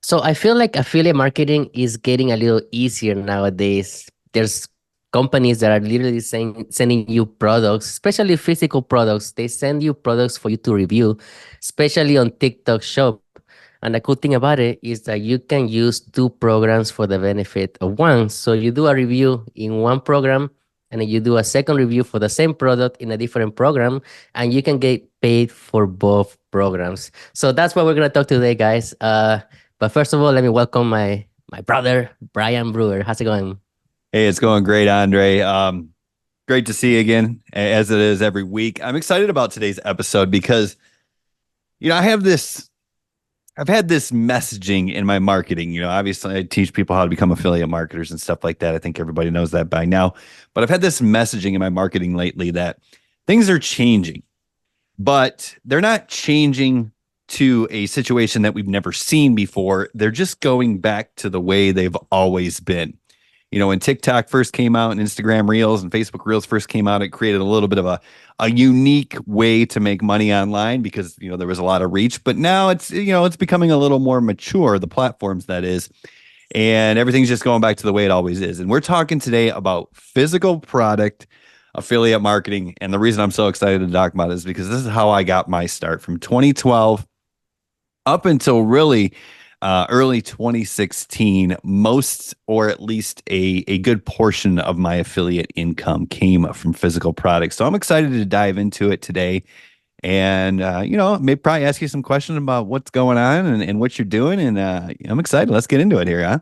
So I feel like affiliate marketing is getting a little easier nowadays. There's companies that are literally sending you products, especially physical products. They send you products for you to review, especially on TikTok Shop. And the cool thing about it is that you can use two programs for the benefit of one. So you do a review in one program, and then you do a second review for the same product in a different program, and you can get paid for both programs. So that's what we're gonna talk today, guys. But first of all, let me welcome my brother Brian Brewer. How's it going? Hey, it's going great, Andre. Great to see you again, as it is every week. I'm excited about today's episode because, I've had this messaging in my marketing. Obviously, I teach people how to become affiliate marketers and stuff like that. I think everybody knows that by now. But I've had this messaging in my marketing lately that things are changing, but they're not changing to a situation that we've never seen before. They're just going back to the way they've always been. When TikTok first came out and Instagram Reels and Facebook Reels first came out, it created a little bit of a unique way to make money online because, there was a lot of reach. But now it's becoming a little more mature, the platforms that is, and everything's just going back to the way it always is. And we're talking today about physical product affiliate marketing. And the reason I'm so excited to talk about it is because this is how I got my start from 2012 up until really early 2016. Most, or at least a good portion of my affiliate income came from physical products. So I'm excited to dive into it today and, maybe probably ask you some questions about what's going on and what you're doing. And I'm excited. Let's get into it here, huh?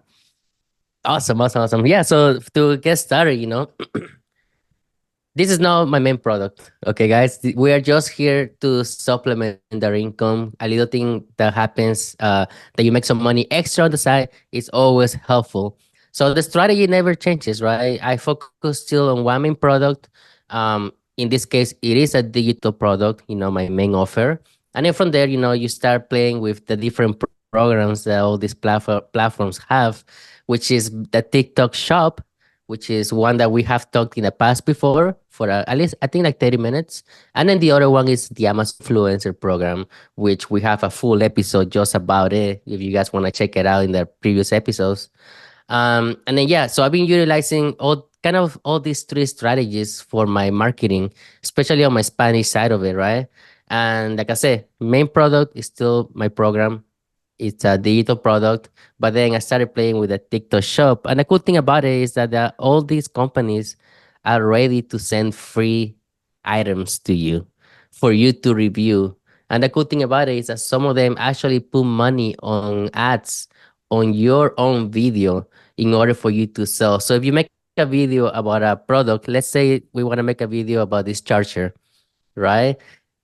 Awesome, awesome, awesome. Yeah. So to get started, this is not my main product. Okay, guys. We are just here to supplement their income. A little thing that happens, that you make some money extra on the side is always helpful. So the strategy never changes, right? I focus still on one main product. In this case, it is a digital product, my main offer. And then from there, you start playing with the different programs that all these platforms have, which is the TikTok shop, which is one that we have talked in the past before for at least I think like 30 minutes. And then the other one is the Amazon Influencer program, which we have a full episode just about it if you guys want to check it out in the previous episodes. And then yeah, so I've been utilizing all these three strategies for my marketing, especially on my Spanish side of it, right? And like I said, main product is still my program. It's a digital product, but then I started playing with the TikTok shop. And the cool thing about it is that all these companies are ready to send free items to you for you to review. And the cool thing about it is that some of them actually put money on ads on your own video in order for you to sell. So if you make a video about a product, let's say we want to make a video about this charger, right?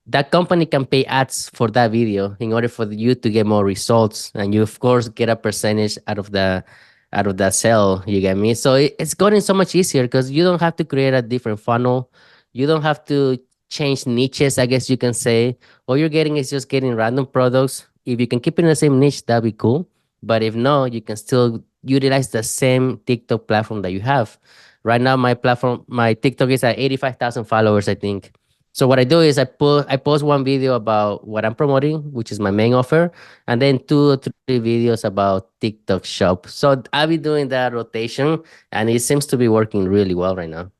That company can pay ads for that video in order for you to get more results, and you of course get a percentage out of the sale. You get me? So it's gotten so much easier because you don't have to create a different funnel. You don't have to change niches, I guess you can say. All you're getting is just getting random products. If you can keep it in the same niche, that'd be cool. But if not, you can still utilize the same TikTok platform that you have. Right now, my TikTok is at 85,000 followers, I think. So what I do is I post one video about what I'm promoting, which is my main offer, and then two or three videos about TikTok shop. So I'll be doing that rotation, and it seems to be working really well right now.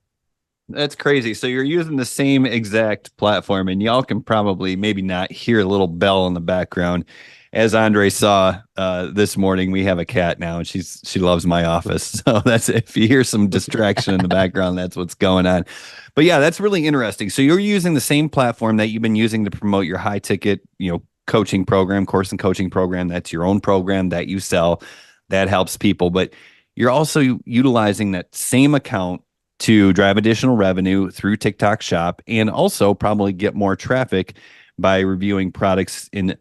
That's crazy. So you're using the same exact platform, and y'all can probably maybe not hear a little bell in the background. As Andre saw this morning, we have a cat now, and she loves my office. So that's if you hear some distraction in the background, that's what's going on. But yeah, that's really interesting. So you're using the same platform that you've been using to promote your high ticket, coaching program, course and coaching program. That's your own program that you sell that helps people, but you're also utilizing that same account to drive additional revenue through TikTok Shop and also probably get more traffic by reviewing products in,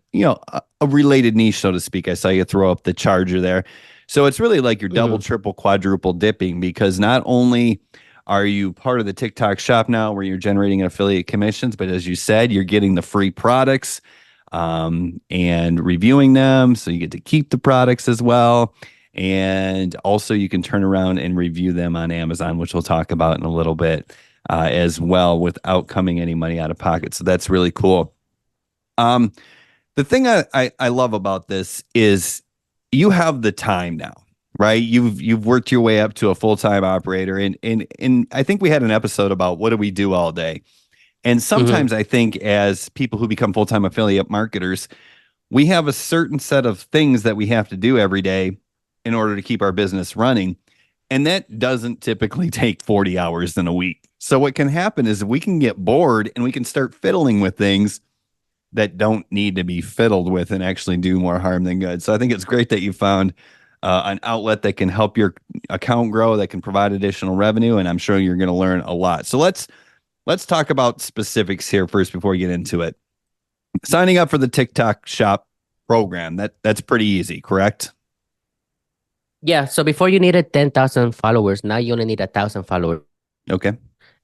a related niche, so to speak. I saw you throw up the charger there. So it's really like you're double, Mhm. triple, quadruple dipping because not only are you part of the TikTok Shop now where you're generating affiliate commissions, but as you said, you're getting the free products and reviewing them. So you get to keep the products as well. And also, you can turn around and review them on Amazon, which we'll talk about in a little bit as well, without coming any money out of pocket. So that's really cool. Um, the thing I love about this is you have the time now, right? You've worked your way up to a full-time operator, and I think we had an episode about what do we do all day. And Hmm. sometimes I think as people who become full-time affiliate marketers, we have a certain set of things that we have to do every day in order to keep our business running. And that doesn't typically take 40 hours in a week. So what can happen is we can get bored and we can start fiddling with things that don't need to be fiddled with and actually do more harm than good. So I think it's great that you found an outlet that can help your account grow, that can provide additional revenue, and I'm sure you're going to learn a lot. So let's talk about specifics here first before we get into it. Signing up for the TikTok Shop program, that's pretty easy, correct? Yeah. So before you needed 10,000 followers, now you only need 1,000 followers. Okay.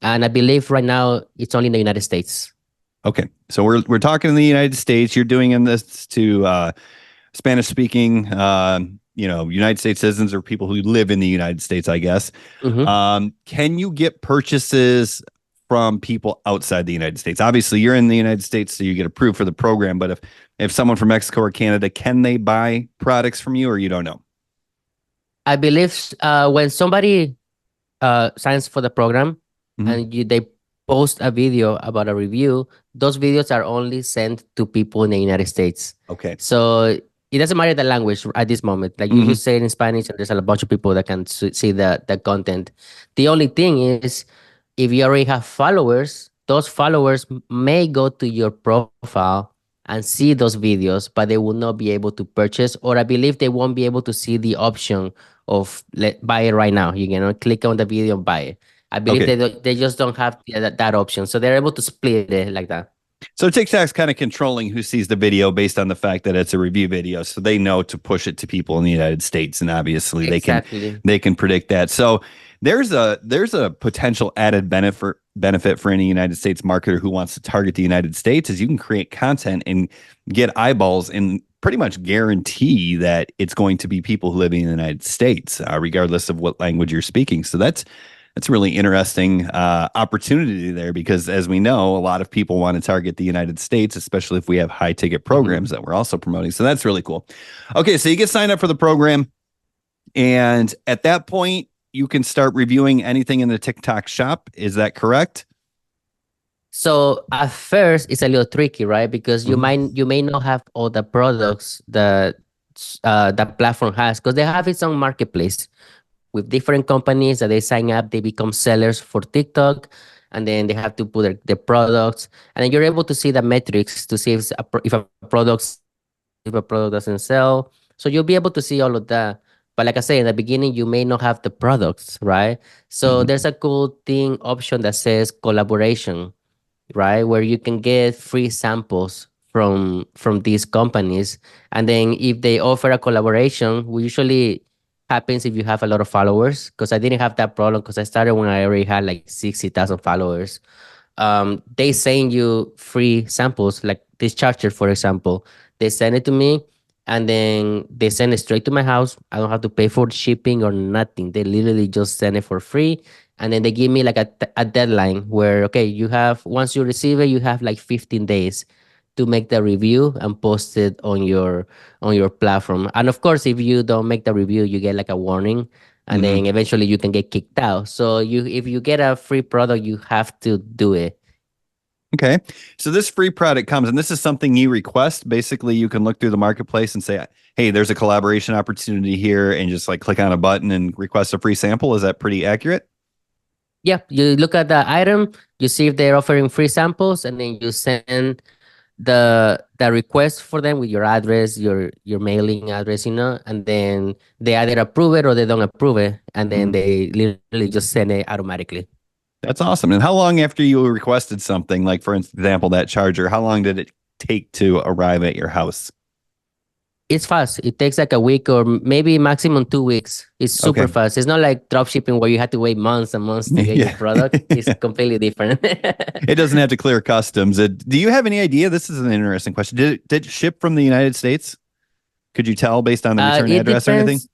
And I believe right now it's only in the United States. Okay. So we're talking in the United States. You're doing in this to Spanish speaking, United States citizens or people who live in the United States, I guess. Hmm. Can you get purchases from people outside the United States? Obviously, you're in the United States, so you get approved for the program. But if someone from Mexico or Canada, can they buy products from you, or you don't know? I believe when somebody signs for the program Hmm. and they post a video about a review, those videos are only sent to people in the United States. Okay. So it doesn't matter the language at this moment. Like you Hmm. say it in Spanish, and there's a bunch of people that can see the content. The only thing is, if you already have followers, those followers may go to your profile and see those videos, but they will not be able to purchase, or I believe they won't be able to see the option of buy it right now. You can click on the video and buy it. I believe Okay. they just don't have that option, so they're able to split it like that. So TikTok's kind of controlling who sees the video based on the fact that it's a review video, so they know to push it to people in the United States, and obviously Exactly. they can predict that. So there's a potential added benefit for any United States marketer who wants to target the United States is you can create content and get eyeballs and pretty much guarantee that it's going to be people who live in the United States, regardless of what language you're speaking. So that's a really interesting opportunity there because, as we know, a lot of people want to target the United States, especially if we have high ticket Hmm. programs that we're also promoting. So that's really cool. Okay, so you get signed up for the program, and at that point, you can start reviewing anything in the TikTok shop. Is that correct? So at first it's a little tricky, right? Because Mm-hmm. you may not have all the products that that platform has, because they have its own marketplace with different companies that they sign up, they become sellers for TikTok, and then they have to put their products, and then you're able to see the metrics to see if a product sells, if a product doesn't sell. So you'll be able to see all of that. But like I say, in the beginning, you may not have the products, right? So Mm-hmm. there's a cool thing option that says collaboration, right? Where you can get free samples from these companies. And then if they offer a collaboration, we usually happens if you have a lot of followers, because I didn't have that problem because I started when I already had like 60,000 followers. They send you free samples, like this charger, for example. They send it to me, and then they send it straight to my house. I don't have to pay for shipping or nothing. They literally just send it for free. And then they give me like a deadline where, okay, you have, once you receive it, you have like 15 days to make the review and post it on your platform. And of course, if you don't make the review, you get like a warning, and Mm-hmm. then eventually you can get kicked out. So if you get a free product, you have to do it. Okay. So this free product comes, and this is something you request. Basically, you can look through the marketplace and say, hey, there's a collaboration opportunity here, and just like click on a button and request a free sample. Is that pretty accurate? Yeah, you look at the item, you see if they're offering free samples, and then you send the request for them with your address, your mailing address, and then they either approve it or they don't approve it, and then Mhm. they literally just send it automatically. That's awesome. And how long after you requested something, like for example, that charger, how long did it take to arrive at your house? It's fast. It takes like a week or maybe maximum 2 weeks. It's super Okay. fast. It's not like drop shipping where you have to wait months and months to get your Yeah. product. It's completely different. It doesn't have to clear customs. Do you have any idea? This is an interesting question. Did it ship from the United States? Could you tell based on the return It address or anything? depends.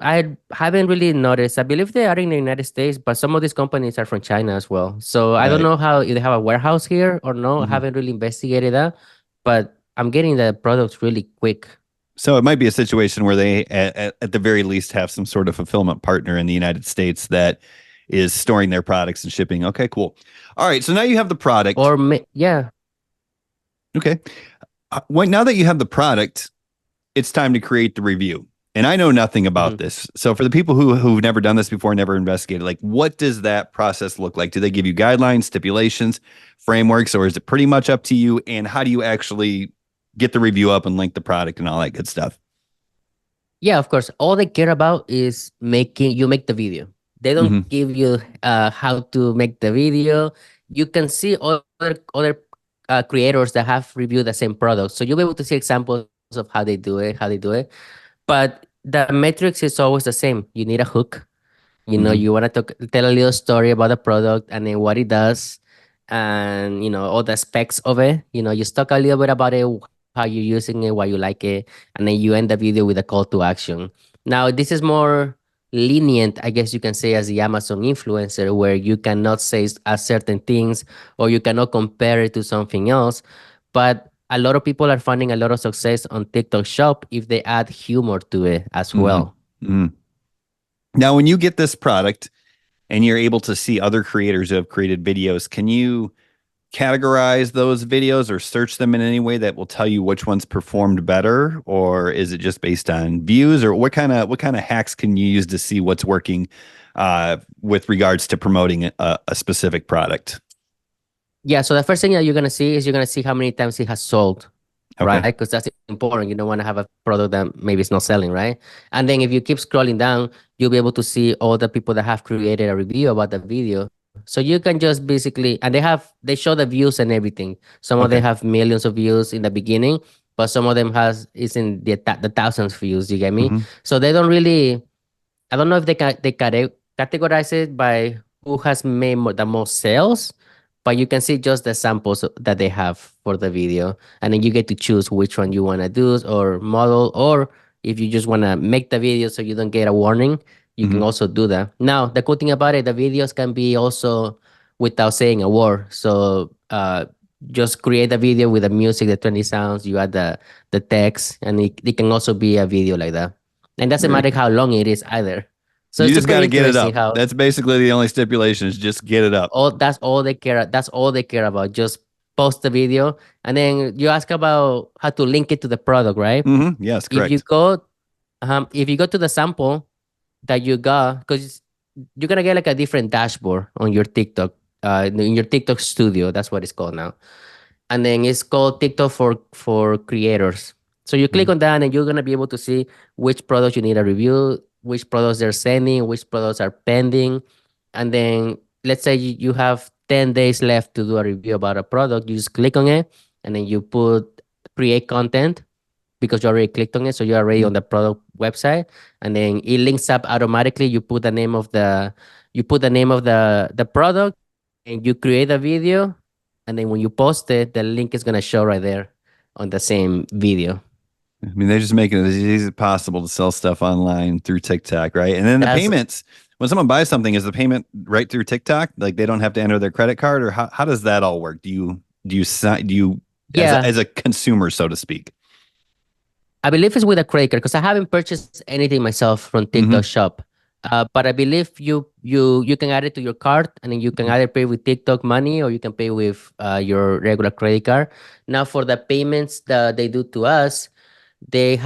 I haven't really noticed. I believe they are in the United States, but some of these companies are from China as well. So I don't Right. know how if they have a warehouse here or no. I Mhm. haven't really investigated that, but I'm getting the products really quick. So it might be a situation where they, at the very least, have some sort of fulfillment partner in the United States that is storing their products and shipping. Okay, cool. All right. So now you have the product. Yeah. Okay. Now that you have the product, it's time to create the review. And I know nothing about Mhm. this. So for the people who've never done this before, never investigated, like what does that process look like? Do they give you guidelines, stipulations, frameworks, or is it pretty much up to you? And how do you actually get the review up and link the product and all that good stuff? Yeah, of course. All they care about is making you make the video. They don't Mm-hmm. give you how to make the video. You can see other creators that have reviewed the same product, so you'll be able to see examples of how they do it. But the metrics is always the same. You need a hook. Mm-hmm. You want to tell a little story about the product and then what it does, and all the specs of it. You talk a little bit about it, how you're using it, why you like it, and then you end the video with a call to action. Now this is more lenient, I guess you can say, as the Amazon influencer, where you cannot say certain things, or you cannot compare it to something else. But a lot of people are finding a lot of success on TikTok Shop if they add humor to it as Mm-hmm. well. Mm-hmm. Now, when you get this product and you're able to see other creators who have created videos, can you categorize those videos or search them in any way that will tell you which ones performed better, or is it just based on views, or what kind of hacks can you use to see what's working with regards to promoting a specific product? Yeah, so the first thing that you're gonna see is you're gonna see how many times it has sold, right? Okay. Because that's important. You don't want to have a product that maybe it's not selling, right? And then if you keep scrolling down, you'll be able to see all the people that have created a review about the video. So you can just basically, and they show the views and everything. Some of them Okay. have millions of views in the beginning, but some of them has is in the thousands of views. You get me? Hmm. So they don't really. I don't know if they categorize it by who has made the most sales, but you can see just the samples that they have for the video, and then you get to choose which one you want to do or model, or if you just want to make the video so you don't get a warning, you Hmm. can also do that. Now, the cool thing about it, the videos can be also without saying a word. So just create a video with the music, the 20 sounds, you add the text, and it can also be a video like that. And doesn't Very matter cool. how long it is either. So You it's just super got to get it interesting up. how That's basically the only stipulation is just get it up. that's all they care about. Just post the video, and then you ask about how to link it to the product, right? Hmm. Yes, If you correct. go if you go to the sample that you got, because you're gonna get like a different dashboard on your TikTok, in your TikTok studio. That's what it's called now, and then it's called TikTok for creators. So you click Mhm. on that, and you're gonna be able to see which products you need a review, which products they're sending, which products are pending, and then let's say you have 10 days left to do a review about a product. You just click on it, and then you put create content because you already clicked on it, so you're already on the product website, and then it links up automatically. You put the name of the product, and you create a video, and then when you post it, the link is gonna show right there on the same video. I mean, they're just making it as easy as possible to sell stuff online through TikTok, right? And then the That's payments, when someone buys something, is the payment right through TikTok? Like they don't have to enter their credit card, or how does that all work? Do you as Yeah, a consumer, so to speak? I believe it's with a credit card because I haven't purchased anything myself from TikTok Hmm. Shop. But I believe you can add it to your card, and then you can either pay with TikTok money or you can pay with your regular credit card. Now, for the payments that they do to us, they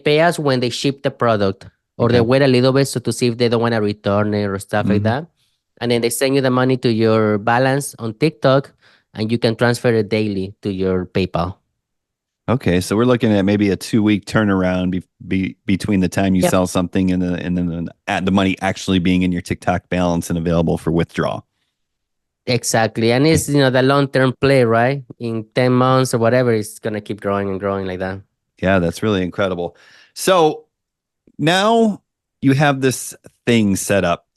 pay us when they ship the product, or they Okay. wait a little bit so to see if they don't want to return it or stuff like Hmm. that. And then they send you the money to your balance on TikTok, and you can transfer it daily to your PayPal. Okay, so we're looking at maybe a 2 week turnaround between the time you Yep. sell something and then the money actually being in your TikTok balance and available for withdrawal. Exactly. And it's, the long-term play, right? In 10 months or whatever, it's gonna keep growing and growing like that. Yeah, that's really incredible. So now you have this thing set up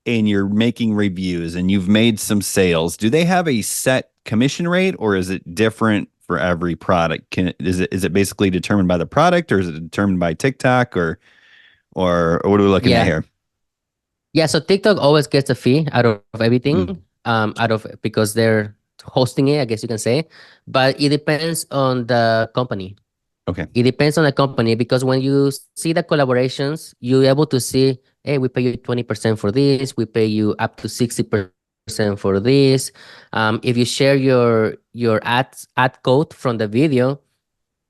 and you're making reviews and you've made some sales. Do they have a set commission rate or is it different for every product? Is it basically determined by the product or is it determined by TikTok or what are we looking at Yeah. here? Yeah, so TikTok always gets a fee out of Mm, everything, because they're hosting it, I guess you can say. But it depends on the company. Okay. It depends on the company because when you see the collaborations, you're able to see, hey, we pay you 20% for this, we pay you up to 60% for this. If you share your ad code from the video,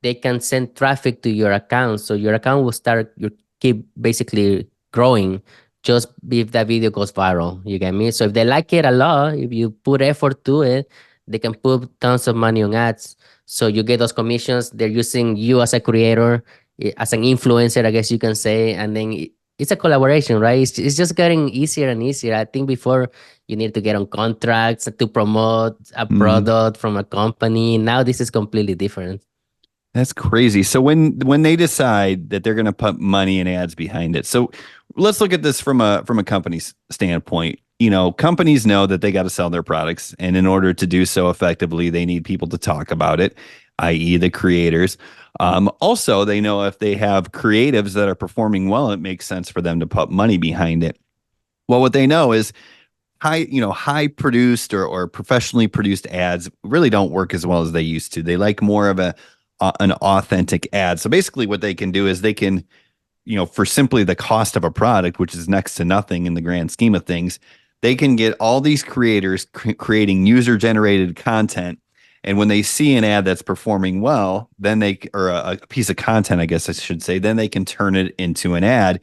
they can send traffic to your account. So your account will start you keep basically growing just if that video goes viral. You get me? So if they like it a lot, if you put effort to it, they can put tons of money on ads. So you get those commissions. They're using you as a creator, as an influencer, I guess you can say, and then it's a collaboration, right? It's just getting easier and easier. I think before you need to get on contracts to promote a Mhm. product from a company. Now this is completely different. That's crazy. So when they decide that they're going to put money and ads behind it. So let's look at this from a company's standpoint. You know, companies know that they got to sell their products, and in order to do so effectively, they need people to talk about it, i.e., the creators. Also, they know if they have creatives that are performing well, it makes sense for them to put money behind it. Well, what they know is high produced or professionally produced ads really don't work as well as they used to. They like more of an authentic ad. So basically what they can do is they can, for simply the cost of a product, which is next to nothing in the grand scheme of things, they can get all these creators creating user generated content. And when they see an ad that's performing well, then or a piece of content, I guess I should say, then they can turn it into an ad.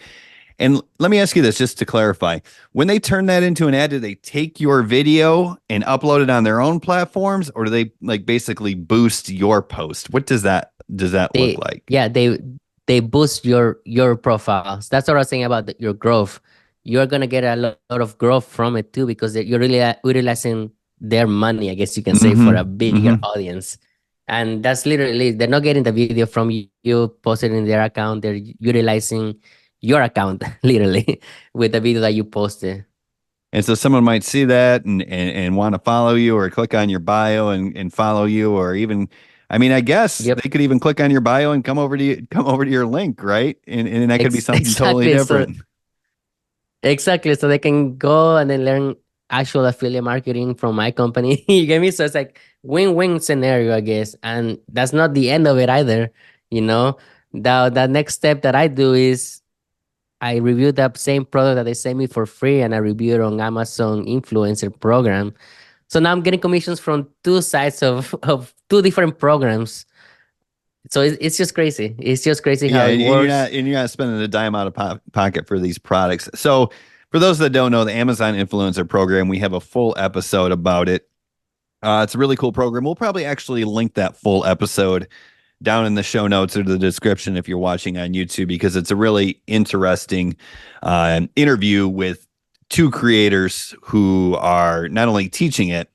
And let me ask you this just to clarify. When they turn that into an ad, do they take your video and upload it on their own platforms, or do they like basically boost your post? What does that look they like? yeah they boost your profiles. That's what I was saying about your growth. You're gonna get a lot of growth from it too because you're really utilizing their money, I guess you can say, for a Mm-hmm. bigger Mm-hmm. audience. And that's literally, they're not getting the video from you posted in their account. They're utilizing your account literally with the video that you posted. And so someone might see that and want to follow you or click on your bio and follow you, or even, I mean, I guess Yep. they could even click on your bio and come over to your link, right? And that could be something totally Exactly. So different. exactly. So they can go and then learn actual affiliate marketing from my company. You get me? So it's like win-win scenario, I guess. And that's not the end of it either. You know, the next step that I do is I review that same product that they sent me for free and I review it on Amazon influencer program. So now I'm getting commissions from two sides of two different programs. So it's just crazy. It's just crazy Yeah, how it works. and you're not spending a dime out of pocket for these products. So, for those that don't know, the Amazon Influencer Program, we have a full episode about it. It's a really cool program. We'll probably actually link that full episode down in the show notes or the description if you're watching on YouTube, because it's a really interesting interview with two creators who are not only teaching it,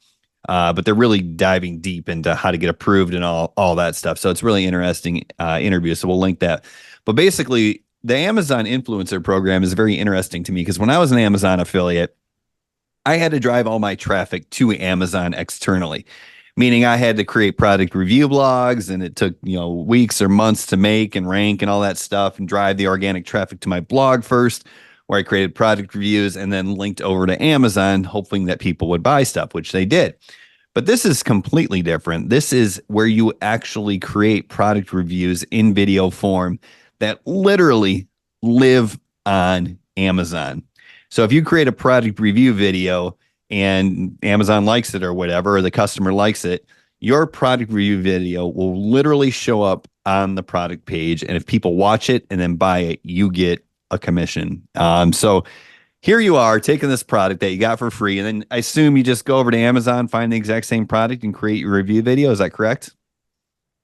but they're really diving deep into how to get approved and all that stuff. So it's really interesting interview. So we'll link that. But basically, the Amazon influencer program is very interesting to me because when I was an Amazon affiliate, I had to drive all my traffic to Amazon externally, meaning I had to create product review blogs, and it took, weeks or months to make and rank and all that stuff and drive the organic traffic to my blog first, where I created product reviews and then linked over to Amazon, hoping that people would buy stuff, which they did. But this is completely different. This is where you actually create product reviews in video form that literally live on Amazon. So if you create a product review video and Amazon likes it or whatever, or the customer likes it, your product review video will literally show up on the product page. And if people watch it and then buy it, you get a commission. So here you are taking this product that you got for free, and then I assume you just go over to Amazon, find the exact same product, and create your review video. Is that correct?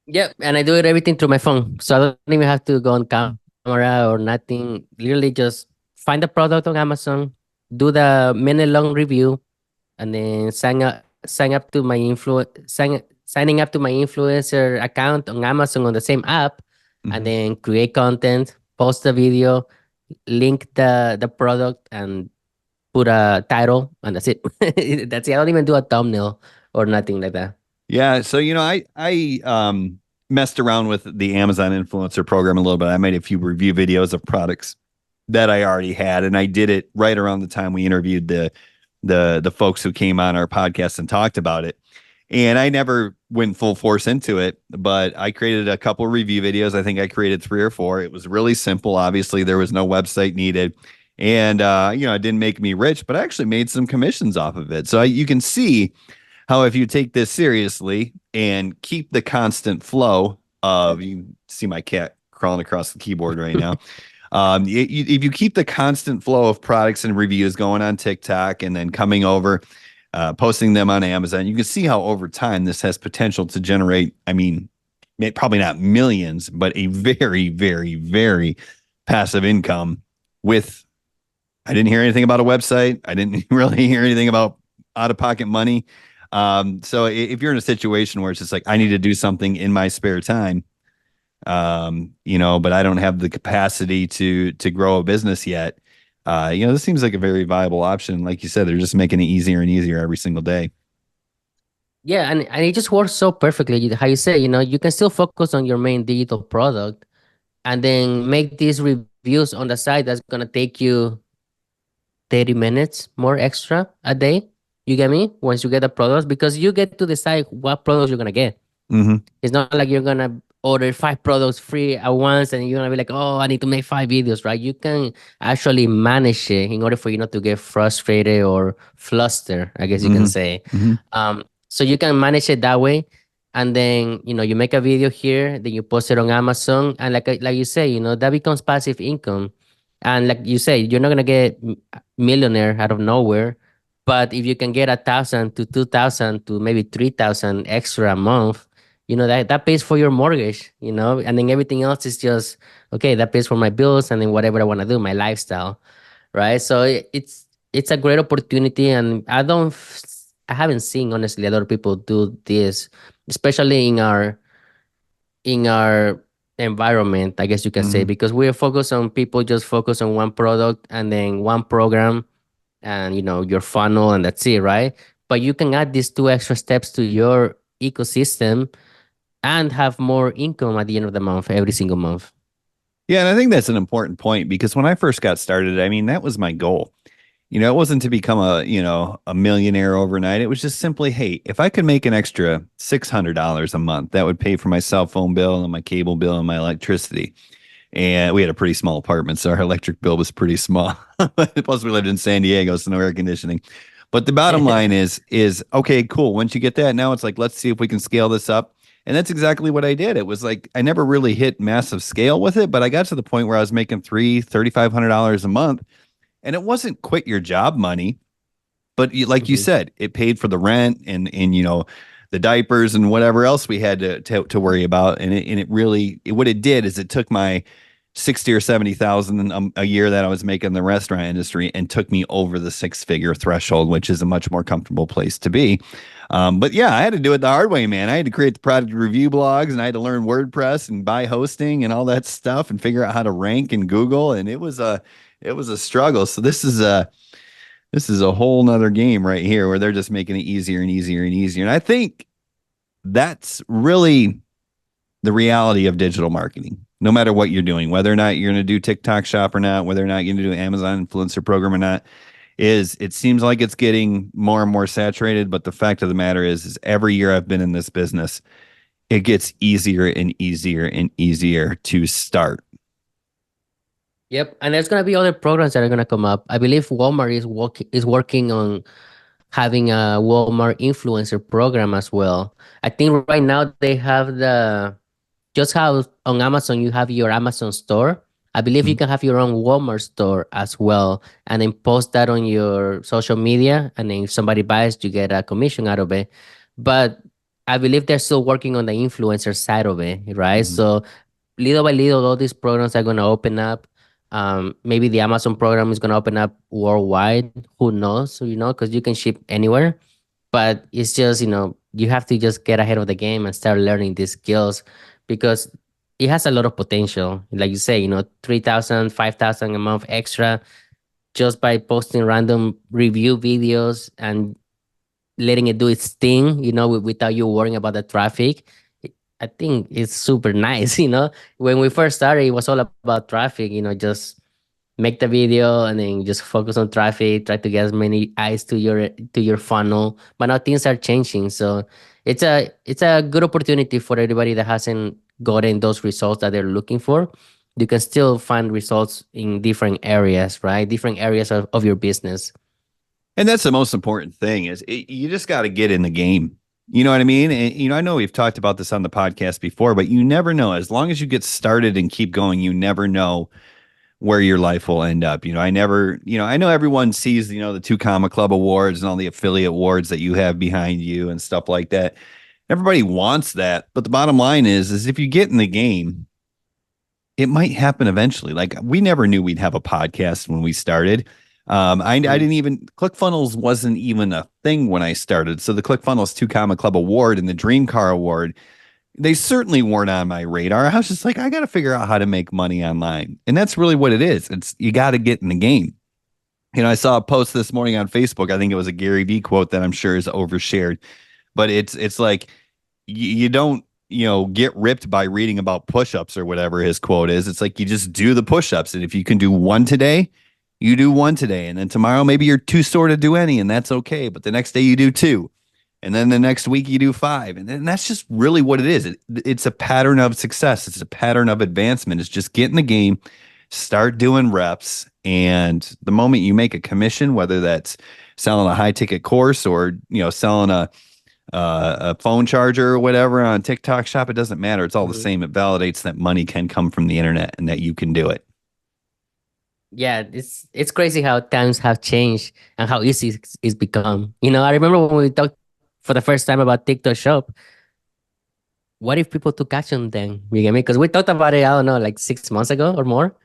Yep, and I do it everything through my phone, so I don't even have to go on camera or nothing. Literally, just find the product on Amazon, do the minute-long review, and then sign up to my signing up to my influencer account on Amazon on the same app, and Mhm. then create content, post the video, link the product, and put a title, and that's it. That's it. I don't even do a thumbnail or nothing like that. Yeah, so I messed around with the Amazon influencer program a little bit. I made a few review videos of products that I already had, and I did it right around the time we interviewed the folks who came on our podcast and talked about it. And I never went full force into it, but I created a couple review videos. I think I created three or four. It was really simple. Obviously, there was no website needed. And, it didn't make me rich, but I actually made some commissions off of it. So you can see how if you take this seriously and keep the constant flow of, you see my cat crawling across the keyboard right now. If you keep the constant flow of products and reviews going on TikTok and then coming over, posting them on Amazon, you can see how over time this has potential to generate, I mean, probably not millions, but a very, very, very passive income with, I didn't hear anything about a website. I didn't really hear anything about out of pocket money. So if you're in a situation where it's just like, I need to do something in my spare time, but I don't have the capacity to grow a business yet. This seems like a very viable option. Like you said, they're just making it easier and easier every single day. Yeah, and it just works so perfectly. How you say, you can still focus on your main digital product and then make these reviews on the side that's gonna take you 30 minutes more extra a day. You get me? Once you get the products, because you get to decide what products you're gonna get. Hmm. It's not like you're gonna order five products free at once and you're gonna be like, oh, I need to make five videos, right? You can actually manage it in order for you not to get frustrated or flustered, I guess you can Hmm. say. Hmm. So you can manage it that way. And then, you make a video here, then you post it on Amazon. And like you say, that becomes passive income. And like you say, you're not gonna get millionaire out of nowhere. But if you can get 1,000 to 2,000 to maybe 3,000 extra a month, that pays for your mortgage, and then everything else is just okay, that pays for my bills and then whatever I want to do, my lifestyle, right? So it's a great opportunity, and I haven't seen honestly a lot of people do this, especially in our environment, I guess you can say, Hmm. because we're focused on people just focus on one product and then one program and your funnel and that's it, right? But you can add these two extra steps to your ecosystem and have more income at the end of the month every single month. Yeah, and I think that's an important point because when I first got started, I mean, that was my goal. It wasn't to become a millionaire overnight. It was just simply, hey, if I could make an extra $600 a month, that would pay for my cell phone bill and my cable bill and my electricity. And we had a pretty small apartment, so our electric bill was pretty small. Plus, we lived in San Diego, so no air conditioning. But the bottom line is okay, cool. Once you get that, now it's like, let's see if we can scale this up. And that's exactly what I did. It was like I never really hit massive scale with it, but I got to the point where I was making $3,500 a month, and it wasn't quit your job money, but like you Mhm. said, it paid for the rent and the diapers and whatever else we had to worry about. And it really what it did is it took my 60 or 70,000 a year that I was making in the restaurant industry and took me over the six-figure threshold, which is a much more comfortable place to be. But yeah, I had to do it the hard way, man. I had to create the product review blogs and I had to learn WordPress and buy hosting and all that stuff and figure out how to rank in Google. And it was a struggle. So this is a whole nother game right here where they're just making it easier and easier and easier. And I think that's really the reality of digital marketing. No matter what you're doing, whether or not you're going to do TikTok shop or not, whether or not you're going to do Amazon influencer program or not, is it seems like it's getting more and more saturated. But the fact of the matter is every year I've been in this business, it gets easier and easier and easier to start. Yep, and there's gonna be other programs that are gonna come up. I believe Walmart is working on having a Walmart influencer program as well. I think right now they have just how on Amazon you have your Amazon store. I believe you Mhm. can have your own Walmart store as well, and then post that on your social media, and then if somebody buys, you get a commission out of it. But I believe they're still working on the influencer side of it, right? Mhm. So little by little, all these programs are going to open up. Maybe the Amazon program is going to open up worldwide. Who knows? Because you can ship anywhere. But it's just, you have to just get ahead of the game and start learning these skills because it has a lot of potential. Like you say, 3,000, 5,000 a month extra just by posting random review videos and letting it do its thing, without you worrying about the traffic. I think it's super nice, When we first started, it was all about traffic, just make the video and then just focus on traffic, try to get as many eyes to your funnel. But now things are changing. So it's a good opportunity for everybody that hasn't gotten those results that they're looking for. You can still find results in different areas, right? Different areas of your business. And that's the most important thing is you just got to get in the game. You know what I mean? And, I know we've talked about this on the podcast before, but you never know. As long as you get started and keep going, you never know where your life will end up. I never, I know everyone sees, the two comma club awards and all the affiliate awards that you have behind you and stuff like that. Everybody wants that. But the bottom line is if you get in the game, it might happen eventually. Like we never knew we'd have a podcast when we started. I Mhm. didn't even ClickFunnels wasn't even a thing when I started. So the ClickFunnels 2 Comma Club Award and the Dream Car Award, they certainly weren't on my radar. I was just like, I got to figure out how to make money online, and that's really what it is. It's you got to get in the game. I saw a post this morning on Facebook. I think it was a Gary Vee quote that I'm sure is overshared, but it's like you don't get ripped by reading about push-ups or whatever his quote is. It's like you just do the push-ups, and if you can do one today, you do one today, and then tomorrow maybe you're too sore to do any, and that's okay. But the next day you do two, and then the next week you do five, and then that's just really what it is. It's a pattern of success. It's a pattern of advancement. It's just get in the game, start doing reps, and the moment you make a commission, whether that's selling a high ticket course or selling a phone charger or whatever on TikTok shop, it doesn't matter. It's all the Mhm. same. It validates that money can come from the internet and that you can do it. Yeah, it's crazy how times have changed and how easy it's become. I remember when we talked for the first time about TikTok Shop. What if people took action then? You get me? Because we talked about it, I don't know, like 6 months ago or more.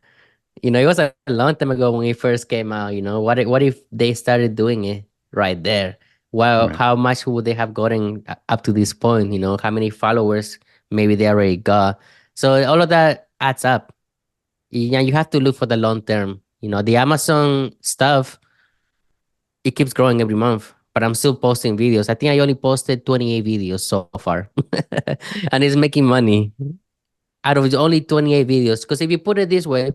It was a long time ago when it first came out. What if they started doing it right there? Well, Right. how much would they have gotten up to this point? How many followers maybe they already got? So all of that adds up. Yeah, you have to look for the long term. The Amazon stuff, it keeps growing every month, but I'm still posting videos. I think I only posted 28 videos so far, and it's making money out of only 28 videos. Because if you put it this way,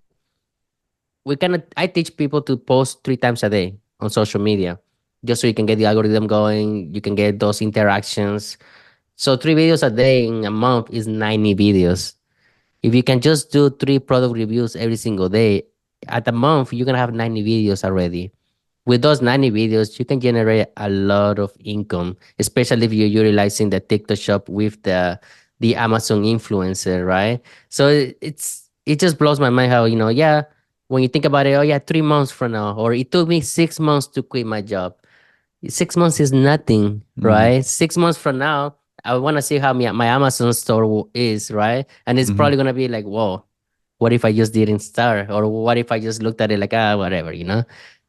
I teach people to post 3 times a day on social media, just so you can get the algorithm going. You can get those interactions. So 3 videos a day in a month is 90 videos. If you can just do 3 product reviews every single day, at a month you're gonna have 90 videos already. With those 90 videos, you can generate a lot of income, especially if you're utilizing the TikTok shop with the Amazon influencer, right? So it just blows my mind how, yeah, when you think about it, oh yeah, 3 months from now, or it took me 6 months to quit my job. 6 months is nothing, Mm-hmm. right? 6 months from now, I want to see how my Amazon store is, right? And it's Mm-hmm. probably gonna be like, whoa, what if I just didn't start? Or what if I just looked at it like, whatever.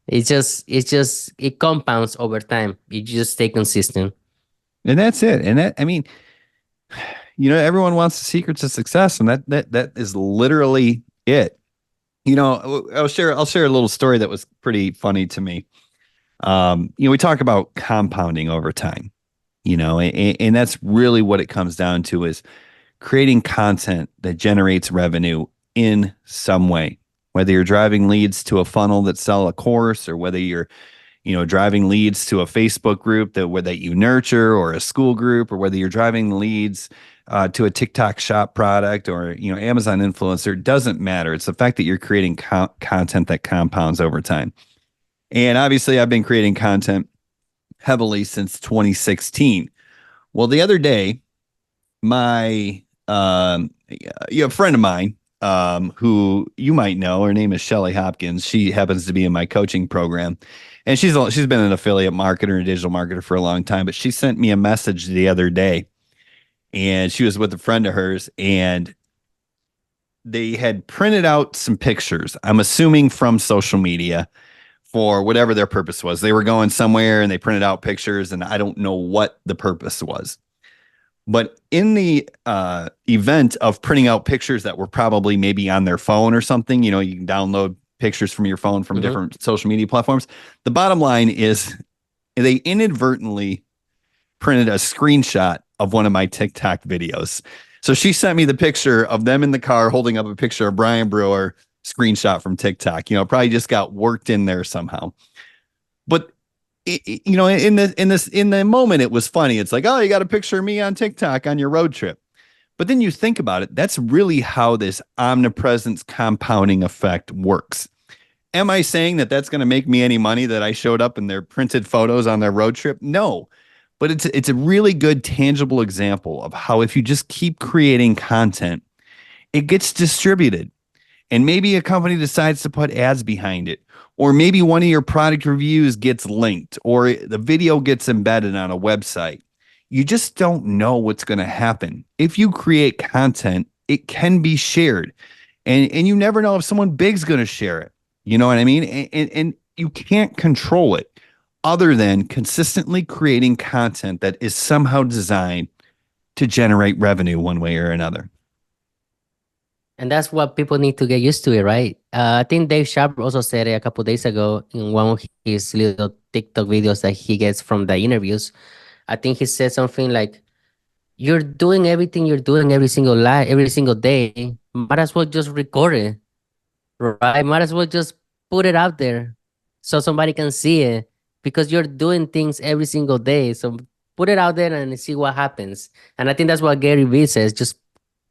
It compounds over time. You just stay consistent. And that's it. And that, I mean, everyone wants the secrets of success, and that is literally it. I'll share a little story that was pretty funny to me. We talk about compounding over time, and that's really what it comes down to is creating content that generates revenue in some way. Whether you're driving leads to a funnel that sell a course, or whether you're driving leads to a Facebook group that you nurture, or a school group, or whether you're driving leads to a TikTok shop product, or Amazon influencer, doesn't matter. It's the fact that you're creating content that compounds over time. And obviously, I've been creating content heavily since 2016. Well, the other day, my a friend of mine, who you might know, her name is Shelly Hopkins. She happens to be in my coaching program, and she's been an affiliate marketer and digital marketer for a long time. But she sent me a message the other day, and she was with a friend of hers, and they had printed out some pictures. I'm assuming from social media for whatever their purpose was. They were going somewhere and they printed out pictures, and I don't know what the purpose was. But in the event of printing out pictures that were probably maybe on their phone or something, you can download pictures from your phone from Hmm. different social media platforms. The bottom line is they inadvertently printed a screenshot of one of my TikTok videos. So she sent me the picture of them in the car holding up a picture of Brian Brewer screenshot from TikTok. Probably just got worked in there somehow. But in the moment, it was funny. It's like, oh, you got a picture of me on TikTok on your road trip. But then you think about it, that's really how this omnipresence compounding effect works. Am I saying that that's going to make me any money that I showed up in their printed photos on their road trip? No. But it's a really good tangible example of how if you just keep creating content, it gets distributed. And maybe a company decides to put ads behind it, or maybe one of your product reviews gets linked, or the video gets embedded on a website. You just don't know what's going to happen. If you create content, it can be shared, and you never know if someone big's going to share it. You know what I mean? And you can't control it other than consistently creating content that is somehow designed to generate revenue one way or another. And that's what people need to get used to it, right? I think Dave Sharp also said it a couple days ago in one of his little TikTok videos that he gets from the interviews. I think he said something like, "You're doing everything you're doing every single day. Might as well just record it, right? Might as well just put it out there so somebody can see it because you're doing things every single day. So put it out there and see what happens." And I think that's what Gary Vee says. Just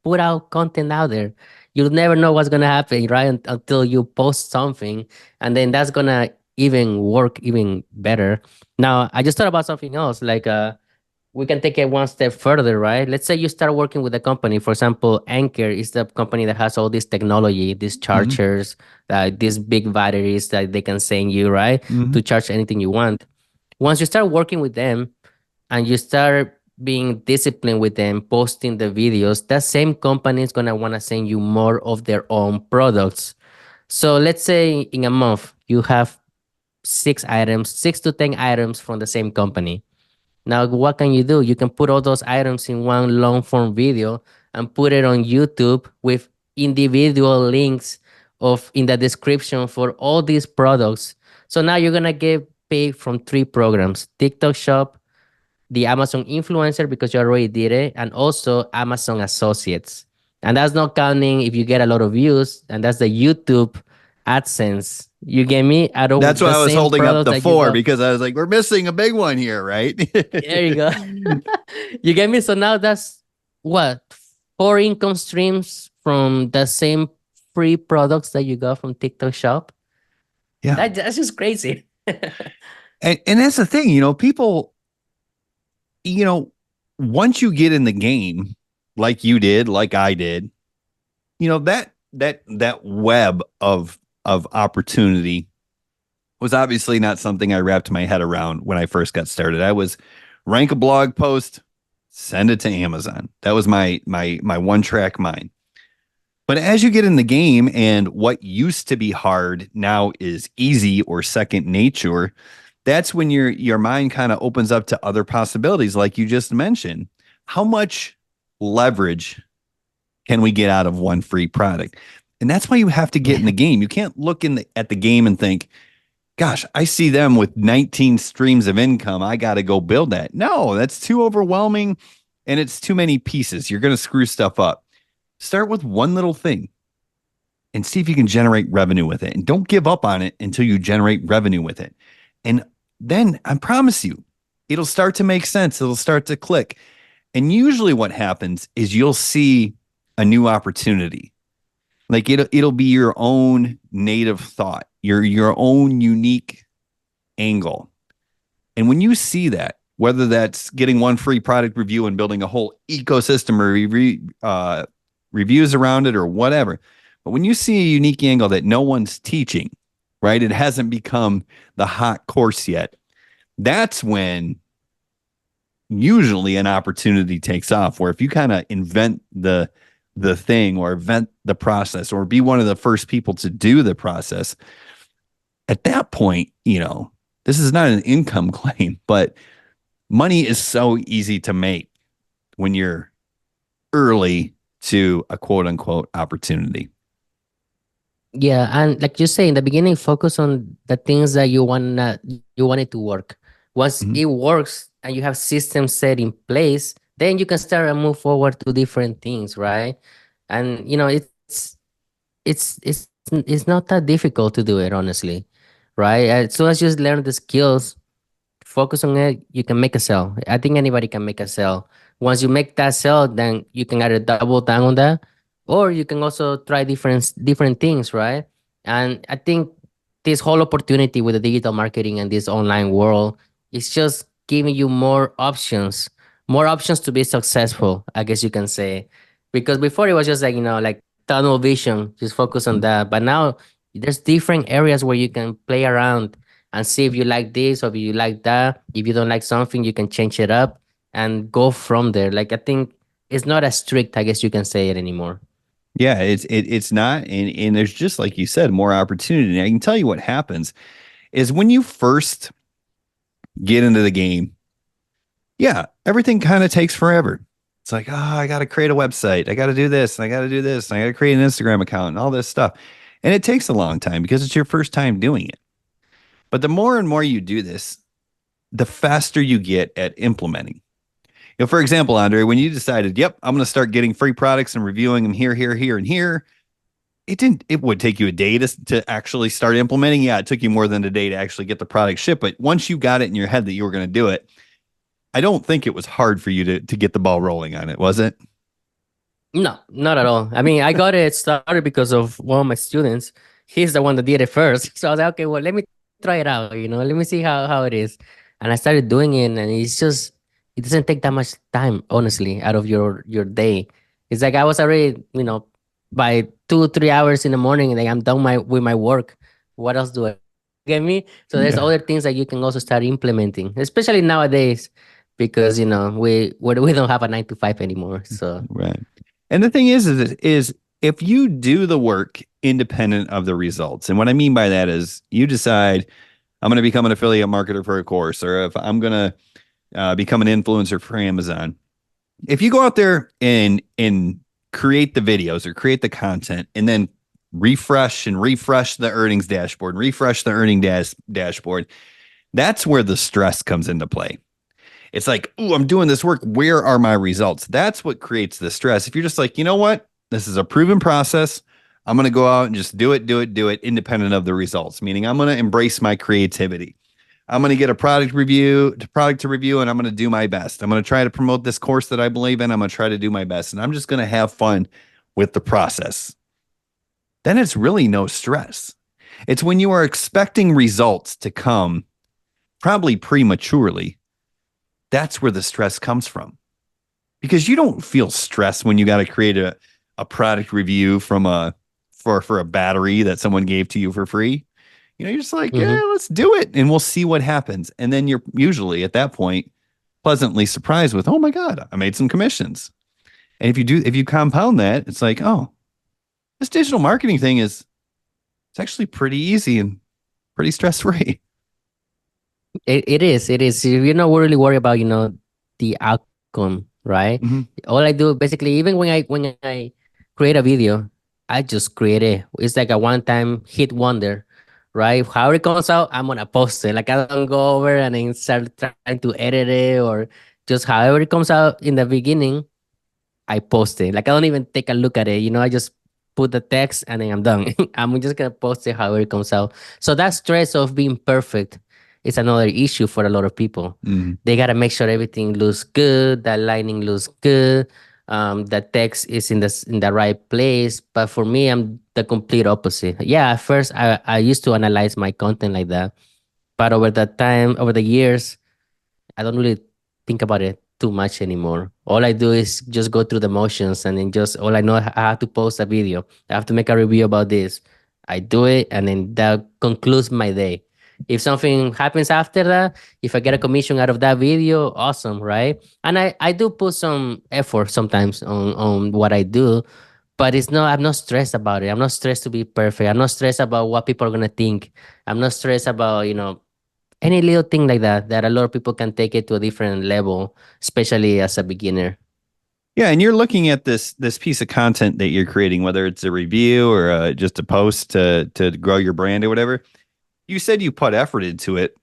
put out content out there. You'll never know what's gonna happen, right? Until you post something, and then that's gonna even work even better. Now, I just thought about something else. Like, we can take it one step further, right? Let's say you start working with a company. For example, Anchor is the company that has all this technology, these Mm-hmm. chargers, these big batteries that they can send you, right, Mm-hmm. to charge anything you want. Once you start working with them, and you start being disciplined with them, posting the videos, that same company is gonna want to send you more of their own products. So let's say in a month you have 6 items, 6 to 10 items from the same company. Now, what can you do? You can put all those items in one long form video and put it on YouTube with individual links of in the description for all these products. So now you're gonna get paid from three programs: TikTok Shop, the Amazon influencer because you already did it, and also Amazon Associates. And that's not counting if you get a lot of views, and that's the YouTube AdSense. You get me? Out That's of why the I was same holding up products the that you four got. because I was like, we're missing a big one here, right? There you go. You get me? So now that's what? Four income streams from the same free products that you got from TikTok Shop. Yeah. That's just crazy. And that's the thing, people, you know, once you get in the game, like you did, like I did, that web of opportunity was obviously not something I wrapped my head around when I first got started. I was rank a blog post, send it to Amazon. That was my one track mind. But as you get in the game and what used to be hard now is easy or second nature, that's when your mind kind of opens up to other possibilities like you just mentioned. How much leverage can we get out of one free product? And that's why you have to get in Yeah. the game. You can't look at the game and think, gosh, I see them with 19 streams of income. I got to go build that. No, that's too overwhelming and it's too many pieces. You're going to screw stuff up. Start with one little thing and see if you can generate revenue with it. And don't give up on it until you generate revenue with it. And then I promise you, it'll start to make sense. It'll start to click. And usually what happens is you'll see a new opportunity. Like it'll be your own native thought, your own unique angle. And when you see that, whether that's getting one free product review and building a whole ecosystem or reviews around it or whatever, but when you see a unique angle that no one's teaching, right? It hasn't become the hot course yet. That's when usually an opportunity takes off. Where if you kind of invent the thing or invent the process or be one of the first people to do the process, at that point, this is not an income claim, but money is so easy to make when you're early to a quote unquote opportunity. Yeah, and like you say in the beginning, focus on the things that you want it to work. Once Mhm. it works and you have systems set in place, then you can start and move forward to different things, right? And it's not that difficult to do it, honestly, right? As soon as you learn the skills, focus on it, you can make a sale. I think anybody can make a sale. Once you make that sale, then you can either double down on that, or you can also try different things, right? And I think this whole opportunity with the digital marketing and this online world is just giving you more options to be successful, I guess you can say. Because before it was just like, like tunnel vision, just focus on that. But now there's different areas where you can play around and see if you like this or if you like that. If you don't like something, you can change it up and go from there. Like, I think it's not as strict, I guess you can say it anymore. Yeah, it's not, and there's just like you said, more opportunity. And I can tell you what happens is when you first get into the game, yeah, everything kind of takes forever. It's like, oh, I got to create a website. I got to do this. And I got to do this. And I got to create an Instagram account and all this stuff. And it takes a long time because it's your first time doing it. But the more and more you do this, the faster you get at implementing. For example, Andre, when you decided, yep, I'm going to start getting free products and reviewing them here, here, here, and here, it would take you a day to actually start implementing. Yeah, it took you more than a day to actually get the product shipped. But once you got it in your head that you were going to do it, I don't think it was hard for you to get the ball rolling on it, was it? No, not at all. I mean, I got it started because of one of my students. He's the one that did it first. So I was like, okay, well, let me try it out, let me see how it is. And I started doing it, and it doesn't take that much time, honestly, out of your day. It's like I was already, by 2, 3 hours in the morning, and like I'm done with my work. What else do I get me? So there's Yeah. other things that you can also start implementing, especially nowadays, because we don't have a 9 to 5 anymore. So. Right. And the thing is if you do the work independent of the results, and what I mean by that is you decide I'm going to become an affiliate marketer for a course, or if I'm going to become an influencer for Amazon. If you go out there and create the videos or create the content, and then refresh the earnings dashboard, refresh the dashboard, that's where the stress comes into play. It's like, oh, I'm doing this work. Where are my results? That's what creates the stress. If you're just like, you know what? This is a proven process. I'm going to go out and just do it independent of the results, meaning I'm going to embrace my creativity. I'm going to get a product to review, and I'm going to do my best. I'm going to try to promote this course that I believe in. I'm going to try to do my best, and I'm just going to have fun with the process. Then it's really no stress. It's when you are expecting results to come, probably prematurely, that's where the stress comes from. Because you don't feel stressed when you got to create a product review for a battery that someone gave to you for free. You're just like, yeah, Mhm. let's do it and we'll see what happens. And then you're usually at that point pleasantly surprised with, oh my God, I made some commissions. And if you compound that, it's like, oh, this digital marketing thing it's actually pretty easy and pretty stress free. It is. It is. You're not really worried about, the outcome, right? Mm-hmm. All I do basically, even when I create a video, I just create it. It's like a one-time hit wonder, right? How it comes out, I'm gonna post it. Like I don't go over and then start trying to edit it, or just however it comes out in the beginning, I post it. Like I don't even take a look at it. I just put the text and then I'm done. I'm just gonna post it however it comes out. So that stress of being perfect is another issue for a lot of people. Mm-hmm. They gotta make sure everything looks good, that lighting looks good, the text is in the right place. But for me, I'm the complete opposite. Yeah, at first I used to analyze my content like that, but over the years, I don't really think about it too much anymore. All I do is just go through the motions, and then just all I know, I have to post a video. I have to make a review about this. I do it, and then that concludes my day. If something happens after that, if I get a commission out of that video, awesome, right? And I do put some effort sometimes on what I do, but I'm not stressed about it. I'm not stressed to be perfect. I'm not stressed about what people are gonna think. I'm not stressed about, any little thing like that a lot of people can take it to a different level, especially as a beginner. Yeah, and you're looking at this piece of content that you're creating, whether it's a review or just a post to grow your brand or whatever. You said you put effort into it,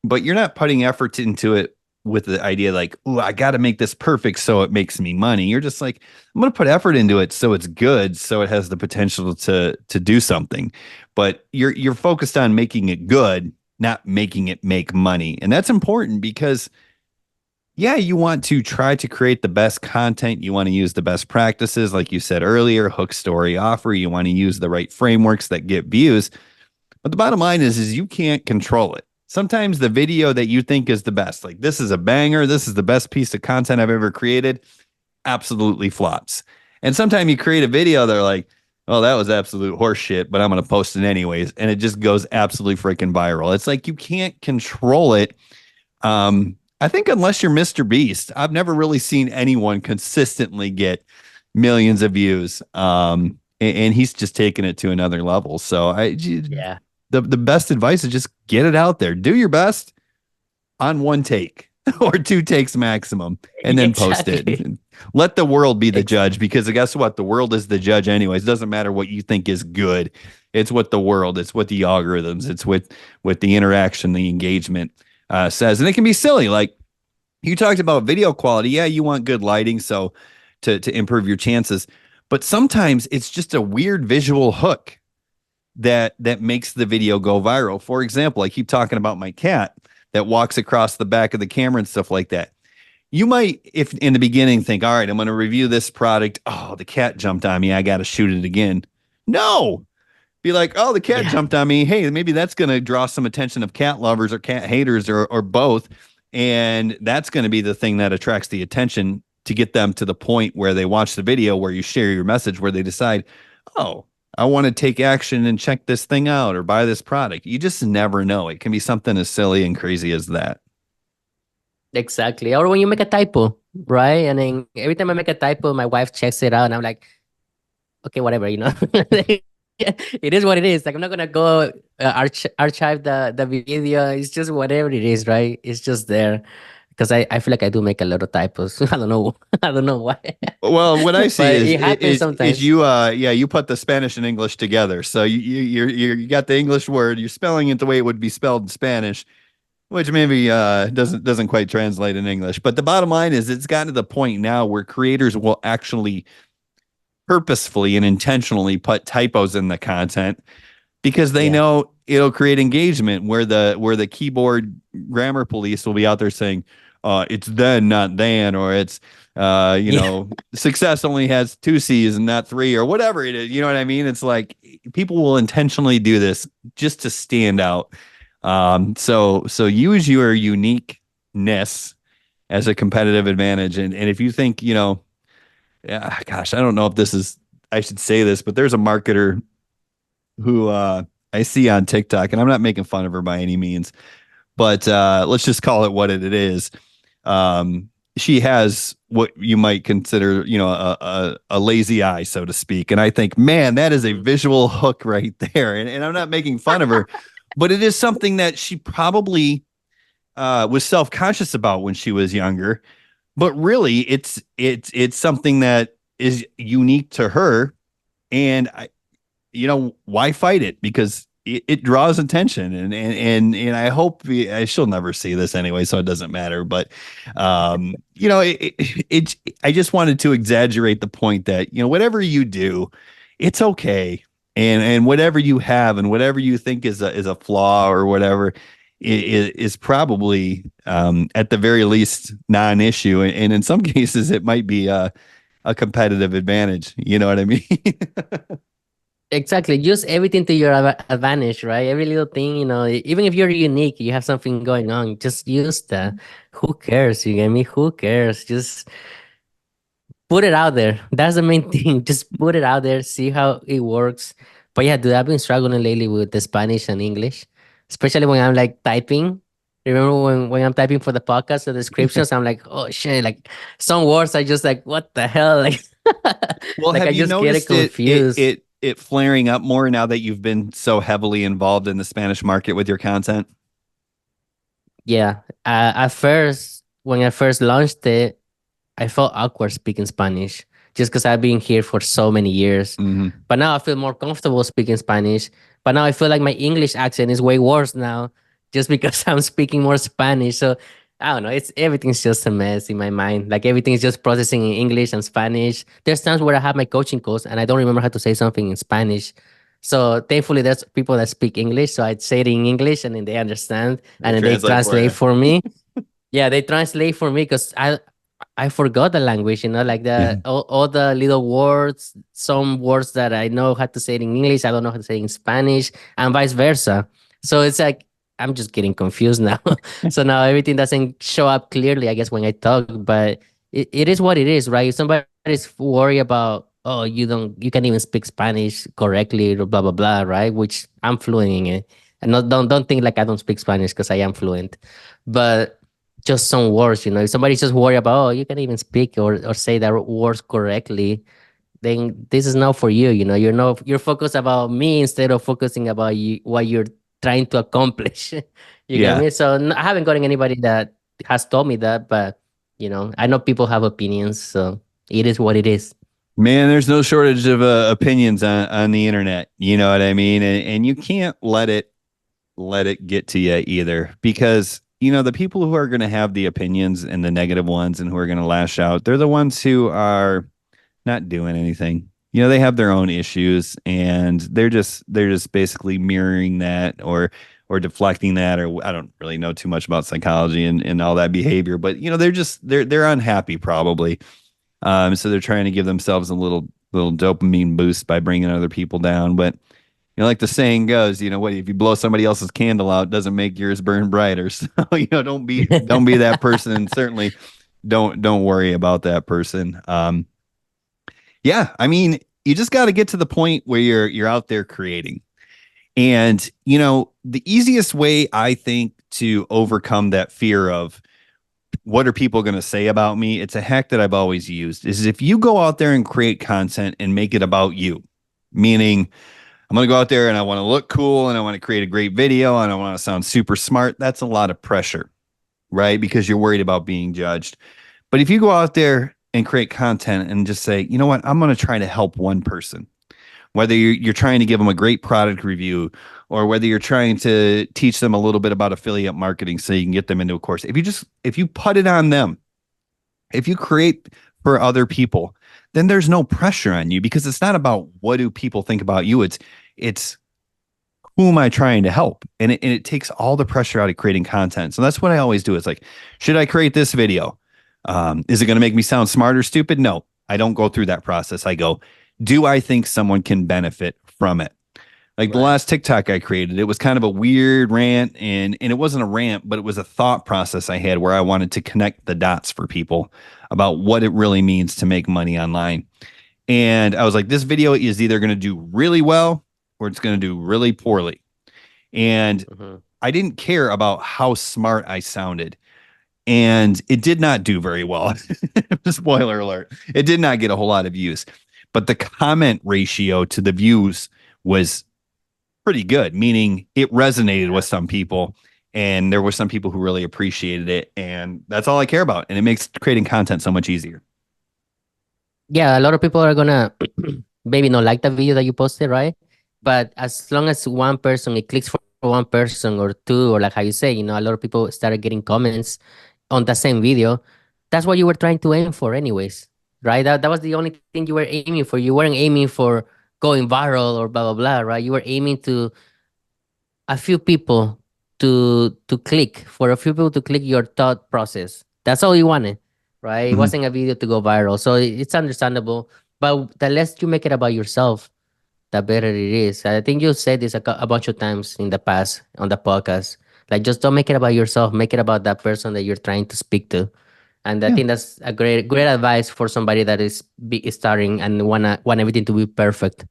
but you're not putting effort into it with the idea like, oh, I got to make this perfect so it makes me money. You're just like, I'm going to put effort into it so it's good, so it has the potential to do something. But you're focused on making it good not making it make money. And that's important because yeah, you want to try to create the best content. You want to use the best practices, like you said earlier, hook, story, offer. You want to use the right frameworks that get views. But the bottom line is you can't control it. Sometimes the video that you think is the best, like this is a banger, this is the best piece of content I've ever created, absolutely flops. And sometimes you create a video, they're like, oh, that was absolute horse shit, but I'm going to post it anyways. And it just goes absolutely freaking viral. It's like you can't control it. I think unless you're Mr. Beast, I've never really seen anyone consistently get millions of views. And he's just taking it to another level. So Yeah. the best advice is just get it out there. Do your best on one take or two takes maximum, and then post it. Exactly. Let the world be the Ex- judge because guess what? The world is the judge anyways. It doesn't matter what you think is good. It's what the world, it's what the algorithms, it's what the interaction, the engagement says. And it can be silly. Like you talked about video quality. Yeah, you want good lighting so to improve your chances. But sometimes it's just a weird visual hook that makes the video go viral. For example, I keep talking about my cat that walks across the back of the camera and stuff like that. You might, if in the beginning, think, all right, I'm going to review this product. Oh, the cat jumped on me. I got to shoot it again. No, be like, oh, the cat yeah. jumped on me. Hey, maybe that's going to draw some attention of cat lovers or cat haters or both. And that's going to be the thing that attracts the attention to get them to the point where they watch the video, where you share your message, where they decide, oh, I want to take action and check this thing out or buy this product. You just never know. It can be something as silly and crazy as that. Exactly. Or when you make a typo, right? And then every time I make a typo, my wife checks it out, and I'm like, okay, whatever, you know. It is what it is. Like I'm not gonna go archive the video. It's just whatever it is, right? It's just there because I feel like I do make a lot of typos. I don't know. I don't know why, Well, what I see but is it happens is sometimes. you yeah, you put the Spanish and English together. So you got the English word, you're spelling it the way it would be spelled in Spanish, which maybe doesn't quite translate in English. But the bottom line is it's gotten to the point now where creators will actually purposefully and intentionally put typos in the content because they Yeah. know it'll create engagement where the keyboard grammar police will be out there saying it's then not then, or it's Yeah. success only has two C's and not three, or whatever it is. You know what I mean? It's like people will intentionally do this just to stand out. So use your uniqueness as a competitive advantage. And if you think, yeah, gosh, I don't know if I should say this, but there's a marketer who I see on TikTok, and I'm not making fun of her by any means, but let's just call it what it is. She has what you might consider, a lazy eye, so to speak. And I think, man, that is a visual hook right there. And I'm not making fun of her, but it is something that she probably was self-conscious about when she was younger. But really, it's something that is unique to her. And why fight it? Because it draws attention, and I hope she'll never see this anyway, so it doesn't matter. But I just wanted to exaggerate the point that whatever you do, it's okay, and whatever you have and whatever you think is a flaw or whatever is probably at the very least non-issue, and in some cases it might be a competitive advantage. You know what I mean? Exactly. Use everything to your advantage, right? Every little thing, even if you're unique, you have something going on, just use that. Who cares? You get me? Who cares? Just put it out there. That's the main thing. Just put it out there, see how it works. But yeah, dude, I've been struggling lately with the Spanish and English, especially when I'm like typing. Remember when I'm typing for the podcast, the descriptions, I'm like, oh shit, like some words I just like, what the hell? Like, Well, like I have you just get it noticed it it confused. it it flaring up more now that you've been so heavily involved in the Spanish market with your content? Yeah. At first, when I first launched it, I felt awkward speaking Spanish just because I've been here for so many years. Hmm. But now I feel more comfortable speaking Spanish. But now I feel like my English accent is way worse now just because I'm speaking more Spanish. So I don't know. It's everything's just a mess in my mind. Like everything's just processing in English and Spanish. There's times where I have my coaching calls and I don't remember how to say something in Spanish. So thankfully, there's people that speak English. So I'd say it in English, and then they understand, They and then they translate for translate you. for me. Yeah, they translate for me because I forgot the language, like Yeah. all the little words, some words that I know how to say it in English, I don't know how to say it in Spanish, and vice versa. So it's like I'm just getting confused now. So now everything doesn't show up clearly, I guess, when I talk, but it is what it is, right? If somebody's worried about, oh, you can't even speak Spanish correctly or blah blah blah, right? Which I'm fluent in it. And not don't think like I don't speak Spanish because I am fluent. But just some words, if somebody's just worried about, oh, you can even speak or say that words correctly, then this is not for you. You're focused about me instead of focusing about you, what you're trying to accomplish. You get Yeah. me? So I haven't gotten anybody that has told me that, but I know people have opinions, so it is what it is. Man, there's no shortage of opinions on the internet. You know what I mean? And you can't let it get to you either because the people who are going to have the opinions and the negative ones and who are going to lash out, they're the ones who are not doing anything. They have their own issues and they're just basically mirroring that or deflecting that, or I don't really know too much about psychology and all that behavior, but they're unhappy probably. So they're trying to give themselves a little dopamine boost by bringing other people down. But like the saying goes, what if you blow somebody else's candle out, doesn't make yours burn brighter. So don't be that person, and certainly don't worry about that person. Yeah, I mean, you just got to get to the point where you're out there creating. And the easiest way I think to overcome that fear of what are people going to say about me, it's a hack that I've always used, is if you go out there and create content and make it about you, meaning I'm going to go out there and I want to look cool and I want to create a great video and I want to sound super smart. That's a lot of pressure, right? Because you're worried about being judged. But if you go out there and create content and just say, you know what, I'm going to try to help one person, whether you're trying to give them a great product review or whether you're trying to teach them a little bit about affiliate marketing so you can get them into a course. If you put it on them, if you create for other people, then there's no pressure on you because it's not about what do people think about you. It's who am I trying to help? And it takes all the pressure out of creating content. So that's what I always do. It's like, should I create this video? Is it going to make me sound smart or stupid? No, I don't go through that process. I go, do I think someone can benefit from it? Like the Right. last TikTok I created, it was kind of a weird rant, and it wasn't a rant, but it was a thought process I had where I wanted to connect the dots for people about what it really means to make money online. And I was like, this video is either going to do really well or it's going to do really poorly. And Mhm. I didn't care about how smart I sounded. And it did not do very well. Spoiler alert. It did not get a whole lot of views. But the comment ratio to the views was pretty good, meaning it resonated with Yeah. some people. And there were some people who really appreciated it. And that's all I care about. And it makes creating content so much easier. Yeah, a lot of people are gonna maybe not like the video that you posted, right? But as long as one person, it clicks for one person or two, or like how you say, a lot of people started getting comments on the same video. That's what you were trying to aim for, anyways, right? That was the only thing you were aiming for. You weren't aiming for going viral or blah blah blah, right? You were aiming to a few people to click for a few people to click your thought process. That's all you wanted, right? It Mhm. wasn't a video to go viral, so it's understandable. But the less you make it about yourself, the better it is. I think you said this a bunch of times in the past on the podcast. Like, just don't make it about yourself. Make it about that person that you're trying to speak to. And I Yeah. think that's a great advice for somebody that is starting and want everything to be perfect.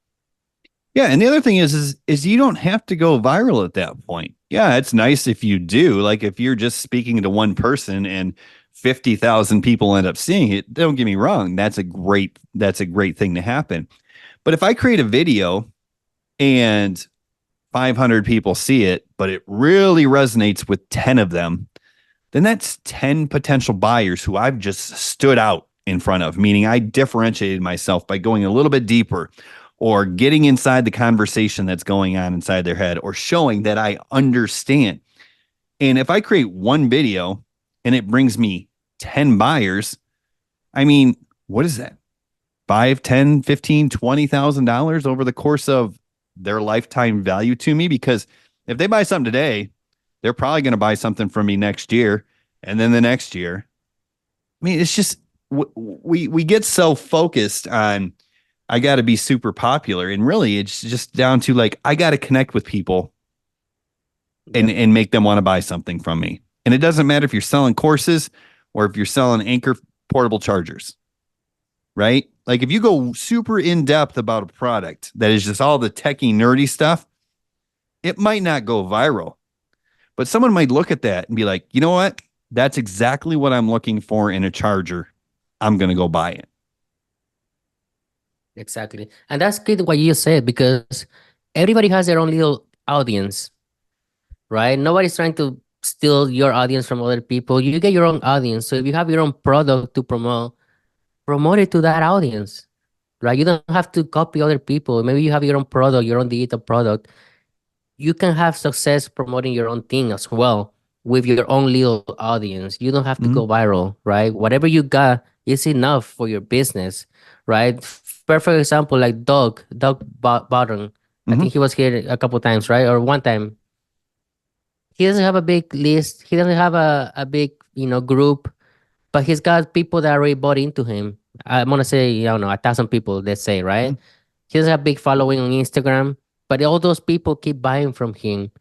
Yeah, and the other thing is you don't have to go viral at that point. Yeah, it's nice if you do. Like if you're just speaking to one person and 50,000 people end up seeing it, don't get me wrong, that's a great thing to happen. But if I create a video and 500 people see it, but it really resonates with 10 of them, then that's 10 potential buyers who I've just stood out in front of, meaning I differentiated myself by going a little bit deeper or getting inside the conversation that's going on inside their head or showing that I understand. And if I create one video and it brings me 10 buyers, I mean, what is that? 5, 10, 15, $20,000 over the course of their lifetime value to me, because if they buy something today, they're probably going to buy something from me next year and then the next year. I mean, it's just we get so focused on I got to be super popular, and really it's just down to like I got to connect with people Yep. and make them want to buy something from me. And it doesn't matter if you're selling courses or if you're selling Anchor portable chargers, right? Like if you go super in depth about a product that is just all the techie nerdy stuff, it might not go viral, but someone might look at that and be like, you know what? That's exactly what I'm looking for in a charger. I'm going to go buy it. Exactly. And that's good what you said, because everybody has their own little audience, right? Nobody's trying to steal your audience from other people. You get your own audience. So if you have your own product to promote, promote it to that audience, right? You don't have to copy other people. Maybe you have your own product, your own digital product. You can have success promoting your own thing as well with your own little audience. You don't have to Mm-hmm. go viral, right? Whatever you got is enough for your business, right? Perfect example, like Bottom. I Mm-hmm. think he was here a couple times, right? Or one time. He doesn't have a big list. He doesn't have a big, group, but he's got people that already bought into him. I'm gonna say, I don't know, 1,000 people, let's say, right? He doesn't have big following on Instagram, but all those people keep buying from him.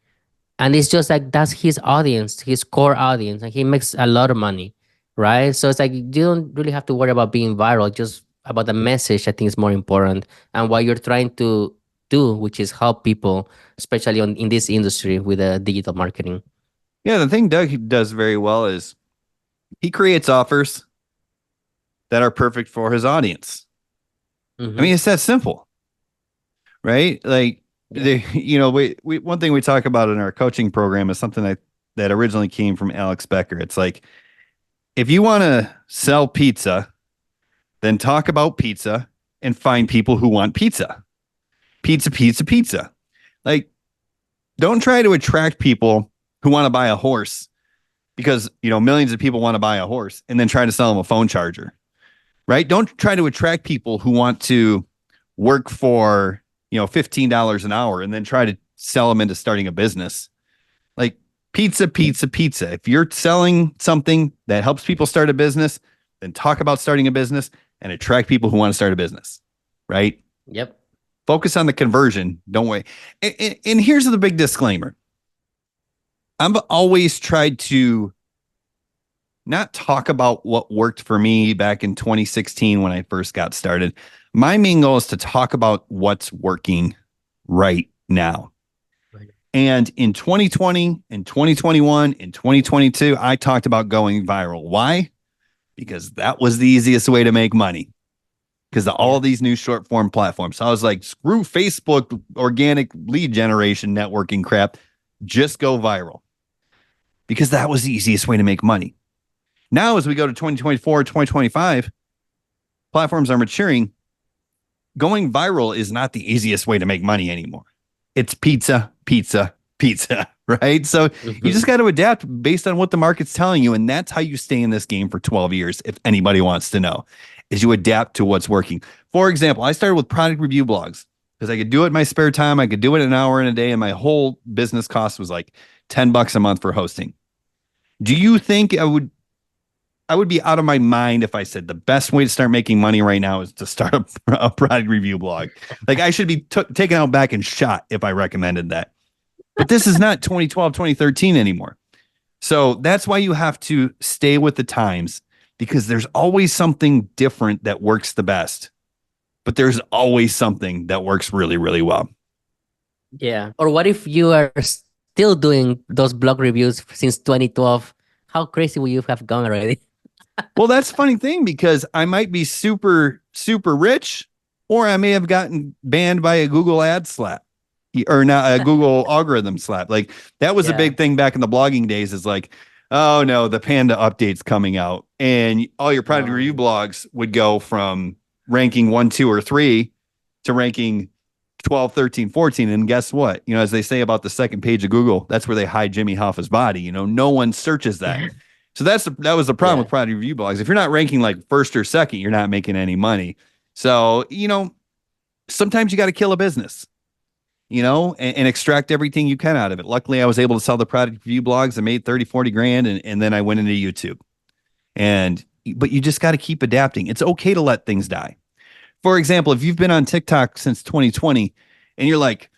And it's just like that's his audience, his core audience, and he makes a lot of money, right? So it's like you don't really have to worry about being viral, just about the message. I think is more important, and what you're trying to do, which is help people, especially in this industry with digital marketing. Yeah, the thing Doug does very well is he creates offers that are perfect for his audience. I Mm-hmm. mean, it's that simple, right? Like Yeah. we one thing we talk about in our coaching program is something that originally came from Alex Becker. It's like if you want to sell pizza, then talk about pizza and find people who want pizza. Pizza, pizza, pizza. Like don't try to attract people who want to buy a horse because, millions of people want to buy a horse and then try to sell them a phone charger, right? Don't try to attract people who want to work for, $15 an hour and then try to sell them into starting a business. Like pizza, pizza, pizza. If you're selling something that helps people start a business, then talk about starting a business and attract people who want to start a business, right? Yep. Focus on the conversion. Don't wait. And here's the big disclaimer. I've always tried to not talk about what worked for me back in 2016 when I first got started. My main goal is to talk about what's working right now. Right. And in 2020, in 2021, in 2022, I talked about going viral. Why? Because that was the easiest way to make money. Because of all Yeah. these new short form platforms. So I was like, screw Facebook organic lead generation networking crap. Just go viral. Because that was the easiest way to make money. Now, as we go to 2024, 2025, platforms are maturing. Going viral is not the easiest way to make money anymore. It's pizza, pizza, pizza, right? So you Mm-hmm. just got to adapt based on what the market's telling you. And that's how you stay in this game for 12 years, if anybody wants to know, is you adapt to what's working. For example, I started with product review blogs because I could do it in my spare time. I could do it an hour in a day, and my whole business cost was like $10 a month for hosting. Do you think I would be out of my mind if I said the best way to start making money right now is to start a product review blog? Like I should be taken out back and shot if I recommended that. But this is not 2012, 2013 anymore. So that's why you have to stay with the times, because there's always something different that works the best. But there's always something that works really, really well. Yeah. Or what if you are still doing those blog reviews since 2012? How crazy would you have gone already? Well, that's a funny thing because I might be super, super rich, or I may have gotten banned by a Google ad slap or not a Google algorithm slap. Like that was a Yeah. big thing back in the blogging days is like, oh no, the Panda update's coming out. And all your product review Um, blogs would go from ranking 1, 2, or 3 to ranking 12, 13, 14. And guess what? As they say about the second page of Google, that's where they hide Jimmy Hoffa's body. No one searches that. So that was the problem yeah. with product review blogs. If you're not ranking like first or second, you're not making any money. So, sometimes you got to kill a business. and extract everything you can out of it. Luckily, I was able to sell the product review blogs. I made 30, 40 grand, and then I went into YouTube. But you just got to keep adapting. It's okay to let things die. For example, if you've been on TikTok since 2020 and you're like,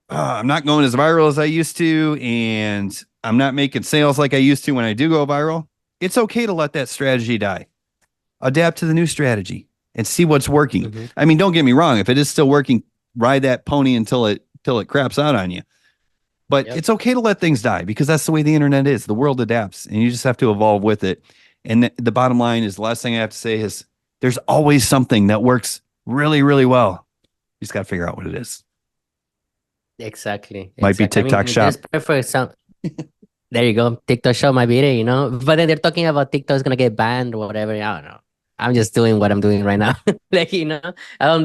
I'm not going as viral as I used to, and I'm not making sales like I used to when I do go viral, it's okay to let that strategy die. Adapt to the new strategy and see what's working. Hmm. I mean, don't get me wrong. If it is still working, ride that pony until it craps out on you. But Yep. it's okay to let things die because that's the way the internet is. The world adapts and you just have to evolve with it. And the bottom line is the last thing I have to say is there's always something that works really, really well. You just got to figure out what it is. Exactly. Might be Exactly. I TikTok mean, this shop. perfect sound. There you go. TikTok shop might be it, But then they're talking about TikTok's gonna get banned or whatever. I don't know. I'm just doing what I'm doing right now. Like, I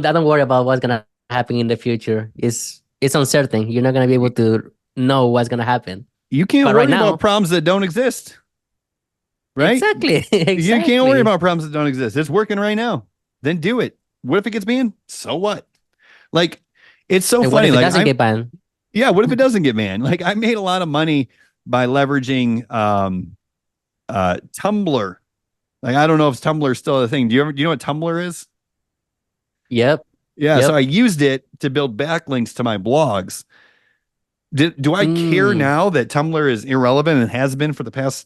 don't worry about what's gonna happen in the future. It's uncertain. You're not gonna be able to know what's gonna happen. You can't But right worry about now, problems that don't exist, right? exactly. You can't worry Exactly. about problems that don't exist. It's working right now. Then do it. What if it gets banned? So what? Like, it's so And what funny. if it Like, doesn't get banned? yeah, what if it doesn't get banned? Like, I made a lot of money by leveraging Tumblr. Like, I don't know if Tumblr is still a thing. Do you know what Tumblr is? Yep. Yeah, so I Yep. used it to build backlinks to my blogs. Do I care Mm. now that Tumblr is irrelevant and has been for the past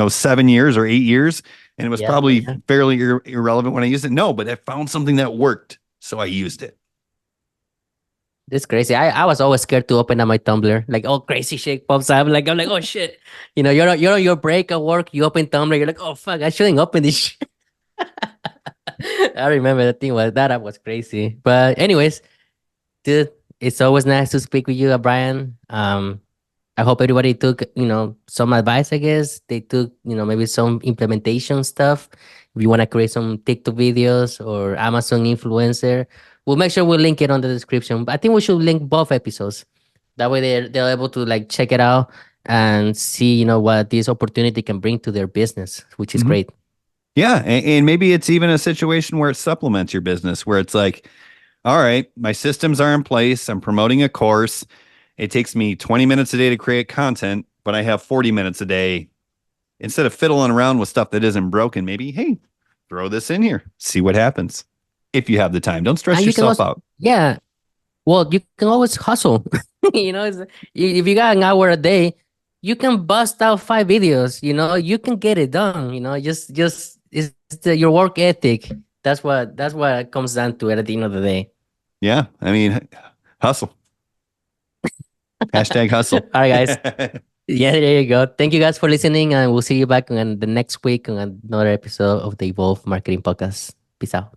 7 years or 8 years? And it was Yeah. probably Yeah. fairly irrelevant when I used it. No, but I found something that worked, so I used it. It's crazy. I was always scared to open up my Tumblr. Like, all crazy shit pops up. Like, I'm like, oh shit. You're on your break at work. You open Tumblr. You're like, oh fuck, I shouldn't open this shit. I remember the thing was that app was crazy. But anyways, dude, it's always nice to speak with you, Brian. I hope everybody took, some advice, I guess. They took, maybe some implementation stuff. If you want to create some TikTok videos or Amazon influencer, we'll make sure we'll link it on the description. But I think we should link both episodes. That way they're able to like check it out and see, what this opportunity can bring to their business, which is Mhm. great. Yeah, and maybe it's even a situation where it supplements your business, where it's like, all right, my systems are in place. I'm promoting a course. It takes me 20 minutes a day to create content, but I have 40 minutes a day. Instead of fiddling around with stuff that isn't broken, maybe, hey, throw this in here, see what happens. If you have the time, don't stress And you can yourself also, out. yeah, well, you can always hustle. If you got an hour a day, you can bust out 5 videos. You can get it done. Just it's your work ethic. That's what it comes down to at the end of the day. Yeah, I mean, hustle. Hashtag All hustle. right, guys. Yeah, there you go. Thank you guys for listening, and we'll see you back on the next week on another episode of the Evolve Marketing Podcast. Peace out.